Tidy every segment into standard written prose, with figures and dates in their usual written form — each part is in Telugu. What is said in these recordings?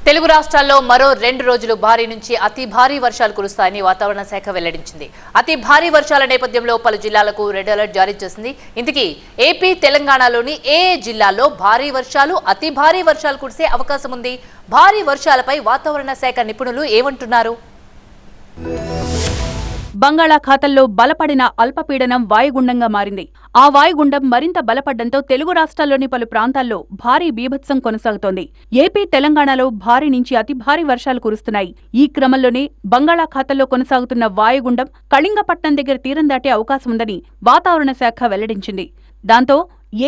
తెలుగు రాష్ట్రాల్లో మరో 2 రోజులు భారీ నుంచి అతి భారీ వర్షాలు కురుస్తాయని వాతావరణ శాఖ వెల్లడించింది. అతి భారీ వర్షాల నేపథ్యంలో పలు జిల్లాలకు రెడ్ అలర్ట్ జారీ చేసింది. ఇందుకే ఏపీ, తెలంగాణలోని ఏ జిల్లాల్లో భారీ వర్షాలు, అతి భారీ వర్షాలు కురిసే అవకాశం ఉంది. భారీ వర్షాలపై వాతావరణ శాఖ నిపుణులు ఏమంటున్నారు? బంగాళాఖాతంలో బలపడిన అల్పపీడనం వాయుగుండంగా మారింది. ఆ వాయుగుండం మరింత బలపడ్డంతో తెలుగు రాష్ట్రాల్లోని పలు ప్రాంతాల్లో భారీ బీభత్సం కొనసాగుతోంది. ఏపీ, తెలంగాణలో భారీ నుంచి అతి భారీ వర్షాలు కురుస్తున్నాయి. ఈ క్రమంలోనే బంగాళాఖాతంలో కొనసాగుతున్న వాయుగుండం కళింగపట్నం దగ్గర తీరం దాటే అవకాశం ఉందని వాతావరణ శాఖ వెల్లడించింది. దాంతో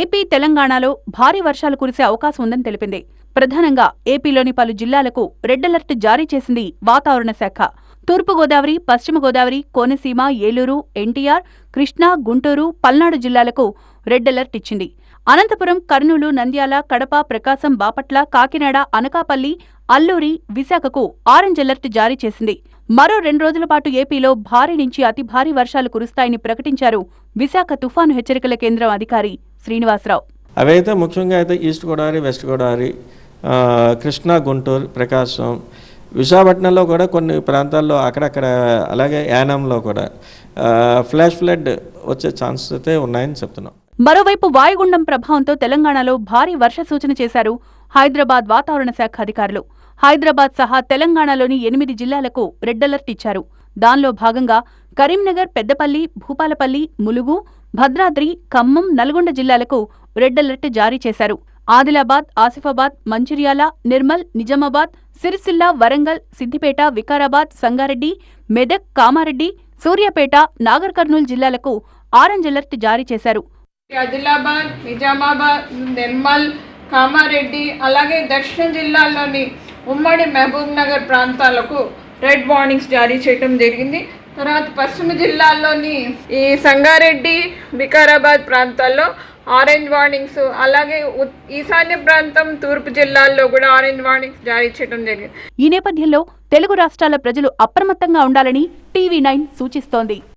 ఏపీ, తెలంగాణలో భారీ వర్షాలు కురిసే అవకాశం ఉందని తెలిపింది. ప్రధానంగా ఏపీలోని పలు జిల్లాలకు రెడ్ అలర్ట్ జారీ చేసింది వాతావరణ శాఖ. తూర్పుగోదావరి, పశ్చిమ గోదావరి, కోనసీమ, ఏలూరు, ఎన్టీఆర్, కృష్ణా, గుంటూరు, పల్నాడు జిల్లాలకు రెడ్ అలర్ట్ ఇచ్చింది. అనంతపురం, కర్నూలు, నంద్యాల, కడప, ప్రకాశం, బాపట్ల, కాకినాడ, అనకాపల్లి, అల్లూరి, విశాఖకు ఆరెంజ్ అలర్ట్ జారీ చేసింది. మరో 2 రోజుల పాటు ఏపీలో భారీ నుంచి అతి భారీ వర్షాలు కురుస్తాయని ప్రకటించారు విశాఖ తుఫాను హెచ్చరికల కేంద్రం అధికారి శ్రీనివాసరావు. అవైతే ముఖ్యంగా అయితే ఈస్ట్ గోదావరి, వెస్ట్ గోదావరి, కృష్ణా, గుంటూరు, ప్రకాశం, విశాఖపట్నంలో కూడా కొన్ని ప్రాంతాల్లో అక్కడక్కడ, అలాగే యానంలో కూడా ఫ్లాష్ ఫ్లడ్ వచ్చే ఛాన్సెస్ అయితే ఉన్నాయని చెప్తున్నాం. మరోవైపు వాయుగుండం ప్రభావంతో తెలంగాణలో భారీ వర్ష సూచన చేశారు హైదరాబాద్ వాతావరణ శాఖ అధికారులు. హైదరాబాద్ సహా తెలంగాణలోని 8 జిల్లాలకు రెడ్ అలర్ట్ ఇచ్చారు. దానిలో భాగంగా కరీంనగర్, పెద్దపల్లి, భూపాలపల్లి, ములుగు, భద్రాద్రి, ఖమ్మం, నల్గొండ జిల్లాలకు రెడ్ అలర్ట్ జారీ చేశారు. ఆదిలాబాద్, ఆసిఫాబాద్, మంచిర్యాల, నిర్మల్, నిజామాబాద్, సిరిసిల్ల, వరంగల్, సిద్దిపేట, వికారాబాద్, సంగారెడ్డి, మెదక్, కామారెడ్డి, సూర్యాపేట, నాగర్ కర్నూలు జిల్లాలకు ఆరెంజ్ అలర్ట్ జారీ చేశారు. ఆదిలాబాద్, నిజామాబాద్, నిర్మల్, కామారెడ్డి, అలాగే దక్షిణ జిల్లాల్లోని ఉమ్మడి మహబూబ్ నగర్ ప్రాంతాలకు రెడ్ వార్నింగ్స్ జారీ చేయడం జరిగింది. తర్వాత పశ్చిమ జిల్లాల్లోని ఈ సంగారెడ్డి, వికారాబాద్ ప్రాంతాల్లో ఆరెంజ్ వార్నింగ్స్, అలాగే ఈశాన్య ప్రాంతం, తూర్పు జిల్లాల్లో కూడా ఆరెంజ్ వార్నింగ్స్ జారీ చేయడం జరిగింది. ఈ నేపథ్యంలో తెలుగు రాష్ట్రాల ప్రజలు అప్రమత్తంగా ఉండాలని టీవీ9 సూచిస్తోంది.